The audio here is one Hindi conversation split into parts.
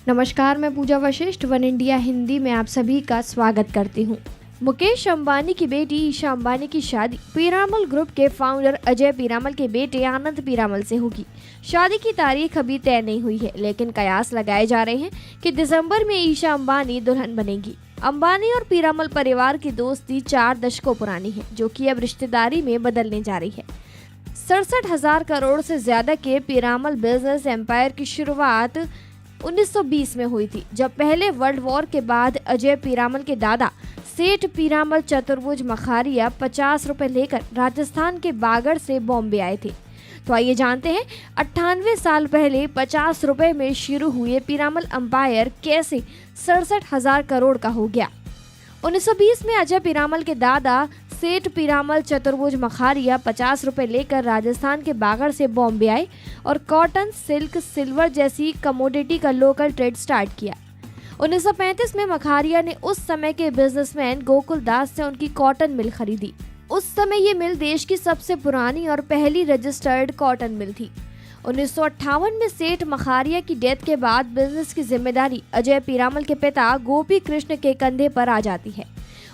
नमस्कार, मैं पूजा वशिष्ठ वन इंडिया हिंदी में आप सभी का स्वागत करती हूँ। मुकेश अंबानी की बेटी ईशा अंबानी की शादी पीरामल ग्रुप के फाउंडर अजय पीरामल के बेटे आनंद पीरामल से होगी। शादी की तारीख अभी तय नहीं हुई है, लेकिन कयास लगाए जा रहे हैं कि दिसंबर में ईशा अंबानी दुल्हन बनेगी। अंबानी और पीरामल परिवार की दोस्ती 4 दशकों पुरानी है, जो कि अब रिश्तेदारी में बदलने जा रही है। 67,000 करोड़ से ज्यादा के पीरामल बिजनेस एम्पायर की शुरुआत 1920 में हुई थी, जब पहले वर्ल्ड वॉर के बाद अजय पीरामल के दादा सेठ पीरामल चतुर्भुज मखारिया 50 रुपए लेकर राजस्थान के बागड़ से बॉम्बे आए थे। तो आइए जानते हैं 98 साल पहले 50 रुपए में शुरू हुए पीरामल एम्पायर कैसे 67,000 करोड़ का हो गया। 1920 में अजय पीरामल के दादा सेठ पीरामल चतुर्भुज मखारिया 50 रुपए लेकर राजस्थान के बागड़ से बॉम्बे आए और कॉटन, सिल्क, सिल्वर जैसी कमोडिटी का लोकल ट्रेड स्टार्ट किया। 1935 में मखारिया ने उस समय के बिजनेसमैन गोकुल दास से उनकी कॉटन मिल खरीदी। उस समय ये मिल देश की सबसे पुरानी और पहली रजिस्टर्ड कॉटन मिल थी। 1958 में सेठ मखारिया की डेथ के बाद बिजनेस की जिम्मेदारी अजय पीरामल के पिता गोपी कृष्ण के कंधे पर आ जाती है।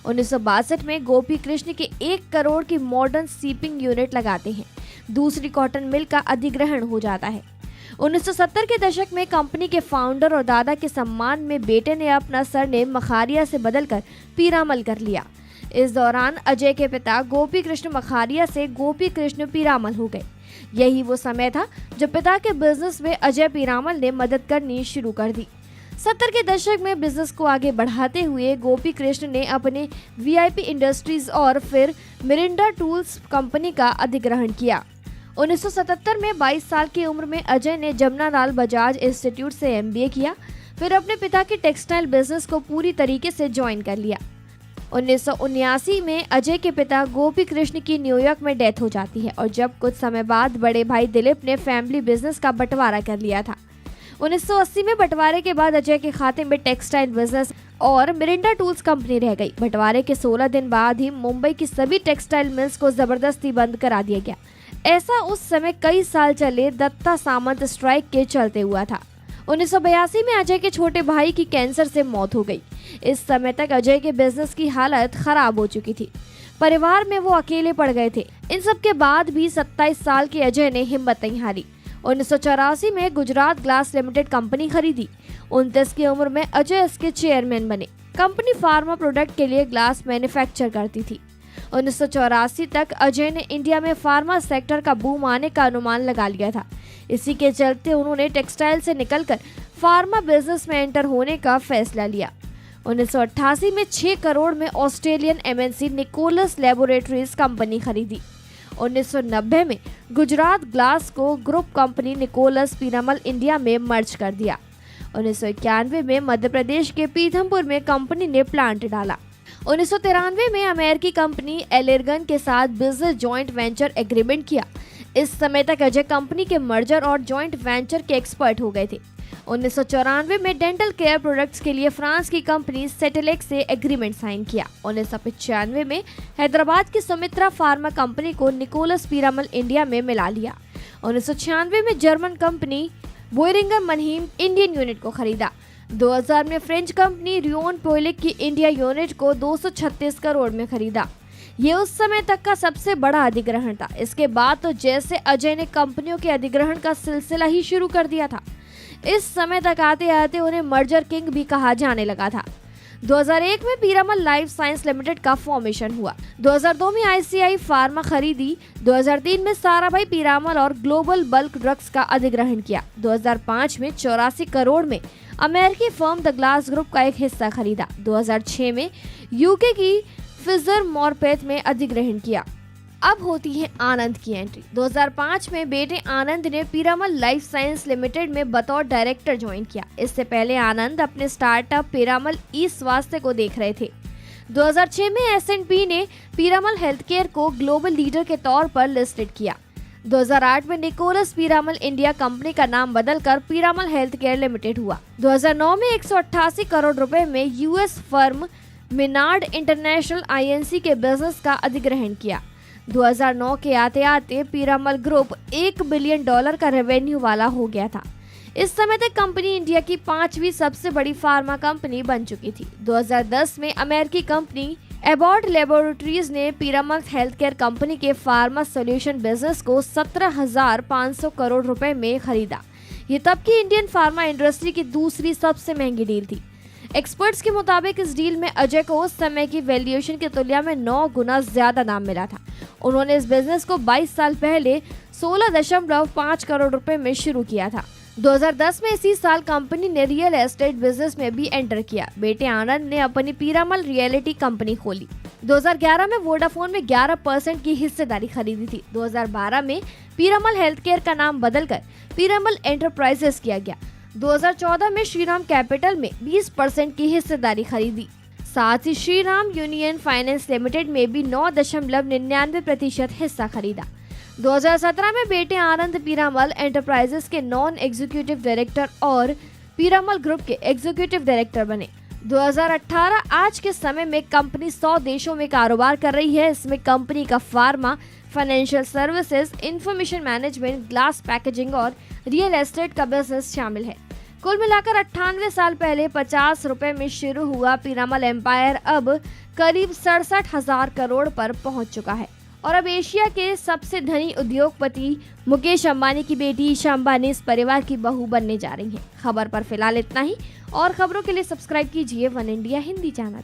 1962 में गोपी कृष्ण के 1 करोड़ की मॉडर्न सीपिंग यूनिट लगाते हैं। दूसरी कॉटन मिल का अधिग्रहण हो जाता है। 1970 के दशक में कंपनी के फाउंडर और दादा के सम्मान में बेटे ने अपना सरनेम मखारिया से बदलकर पीरामल कर लिया। इस दौरान अजय के पिता गोपी कृष्ण मखारिया से गोपी कृष्ण पीरामल हो गए। यही वो समय था जब पिता के बिजनेस में अजय पीरामल ने मदद करनी शुरू कर दी। 70 के दशक में बिजनेस को आगे बढ़ाते हुए गोपी कृष्ण ने अपने वीआईपी इंडस्ट्रीज और फिर मिरिंडा टूल्स कंपनी का अधिग्रहण किया। 1977 में 22 साल की उम्र में अजय ने जमनालाल बजाज इंस्टीट्यूट से एमबीए किया, फिर अपने पिता के टेक्सटाइल बिजनेस को पूरी तरीके से ज्वाइन कर लिया। 1979 में अजय के पिता गोपी कृष्ण की न्यूयॉर्क में डेथ हो जाती है और जब कुछ समय बाद बड़े भाई दिलीप ने फैमिली बिजनेस का बंटवारा कर लिया था। 1980 में बंटवारे के बाद अजय के खाते में टेक्सटाइल बिजनेस और मिरिंडा टूल्स कंपनी रह गई। बंटवारे के 16 दिन बाद ही मुंबई की सभी टेक्सटाइल मिल्स को जबरदस्ती बंद करा दिया गया। ऐसा उस समय कई साल चले दत्ता सामंत स्ट्राइक के चलते हुआ था। 1982 में अजय के छोटे भाई की कैंसर से मौत हो गई। इस समय तक अजय के बिजनेस की हालत खराब हो चुकी थी। परिवार में वो अकेले पड़ गए थे। इन सब के बाद भी 27 साल के अजय ने हिम्मत नहीं हारी। 1984 में गुजरात ग्लास लिमिटेड कंपनी खरीदी। 29 की उम्र में अजय इसके चेयरमैन बने। कंपनी फार्मा प्रोडक्ट के लिए ग्लास मैन्युफैक्चर करती थी। 1984 तक अजय ने इंडिया में फार्मा सेक्टर का बूम आने का अनुमान लगा लिया था। इसी के चलते उन्होंने टेक्सटाइल से निकलकर फार्मा बिजनेस में एंटर होने का फैसला लिया। 1988 में 6 करोड़ में Australian MNC Nicholas laboratories company खरीदी। 1990 में गुजरात ग्लास को group company Nicholas Piramal India में मर्ज कर दिया। 1991 में मध्य प्रदेश के पीथमपुर में कंपनी ने प्लांट डाला। 1993 में अमेरिकी कंपनी एलेरगन के साथ बिजनेस जॉइंट वेंचर एग्रीमेंट किया। इस समय तक अजय कंपनी के मर्जर और जॉइंट वेंचर के एक्सपर्ट हो गए थे। 1994 में डेंटल केयर प्रोडक्ट्स के लिए फ्रांस की कंपनी सेटेलेक्स से एग्रीमेंट साइन किया। 1995 में हैदराबाद की सुमित्रा फार्मा कंपनी को निकोलस पीरामल इंडिया में मिला लिया। 1996 में जर्मन कंपनी बोयरिंगर मनहीम इंडियन यूनिट को खरीदा। 2000 में फ्रेंच कंपनी रियोन पोलिक की इंडिया यूनिट को 236 करोड़ में खरीदा। ये उस समय तक का सबसे बड़ा अधिग्रहण था। इसके बाद तो जैसे अजय ने कंपनियों के अधिग्रहण का सिलसिला ही शुरू कर दिया था। इस समय तक आते आते उन्हें मर्जर किंग भी कहा जाने लगा था। 2001 में पीरामल लाइफ साइंस लिमिटेड का फॉर्मेशन हुआ। 2002 में आईसीआई फार्मा खरीदी। 2003 में साराभाई पीरामल और ग्लोबल बल्क ड्रग्स का अधिग्रहण किया। 2005 में 84 करोड़ में अमेरिकी फर्म द ग्लास ग्रुप का एक हिस्सा खरीदा। 2006 में यूके की फिजर मॉरपेथ में अधिग्रहण किया। अब होती है आनंद की एंट्री। 2005 में बेटे आनंद ने पीरामल लाइफ साइंस लिमिटेड में बतौर डायरेक्टर ज्वाइन किया। इससे पहले आनंद अपने स्टार्टअप पीरामल ई स्वास्थ्य को देख रहे थे। 2006 में एस&पी ने पीरामल हेल्थकेयर को ग्लोबल लीडर के तौर पर लिस्टेड किया। 2008 में निकोलस पीरामल इंडिया कंपनी का नाम बदलकर पीरामल हेल्थकेयर लिमिटेड हुआ। 2009 में 188 करोड़ रुपए में US firm Maynard international INC के बिजनेस का अधिग्रहण किया। 2009 के आते आते पीरामल ग्रुप $1 बिलियन का रेवेन्यू वाला हो गया था। इस समय तक कंपनी इंडिया की 5वीं सबसे बड़ी फार्मा कंपनी बन चुकी थी। 2010 में अमेरिकी कंपनी एबॉट लेबोरेटरीज ने पीरामल हेल्थ केयर कंपनी के फार्मा सॉल्यूशन बिजनेस को 17,500 करोड़ रुपए में खरीदा। ये तब की इंडियन फार्मा इंडस्ट्री की दूसरी सबसे महंगी डील थी। एक्सपर्ट्स के मुताबिक इस डील में अजय को उस समय की वैल्यूएशन की तुलना में 9 गुना ज्यादा दाम मिला था। उन्होंने इस बिजनेस को 22 साल पहले 16.5 करोड़ रुपए में शुरू किया था। 2010 में इसी साल कंपनी ने रियल एस्टेट बिजनेस में भी एंटर किया। बेटे आनंद ने अपनी पीरामल रियलिटी कंपनी खोली। 2011 में वोडाफोन में 11% की हिस्सेदारी खरीदी थी। 2012 में पीरामल हेल्थ केयर का नाम बदलकर पीरामल एंटरप्राइजेस किया गया। 2014 में श्रीराम कैपिटल में 20% की हिस्सेदारी खरीदी। साथ ही श्रीराम यूनियन फाइनेंस लिमिटेड में भी 9.99% हिस्सा खरीदा। 2017 में बेटे आनंद पीरामल एंटरप्राइजेस के नॉन एग्जीक्यूटिव डायरेक्टर और पीरामल ग्रुप के एग्जीक्यूटिव डायरेक्टर बने। 2018 आज के समय में कंपनी 100 देशों में कारोबार कर रही है। इसमें कंपनी का pharma, financial services, information management, glass packaging और रियल एस्टेट का बिजनेस शामिल है। कुल मिलाकर 98 साल पहले 50 रुपए में शुरू हुआ पीरामल एम्पायर अब करीब 67,000 करोड़ पर पहुंच चुका है और अब एशिया के सबसे धनी उद्योगपति मुकेश अंबानी की बेटी ईशा अंबानी इस परिवार की बहू बनने जा रही हैं। खबर पर फिलहाल इतना ही और खबरों के लिए सब्सक्राइब कीजिए वन इंडिया हिंदी चैनल।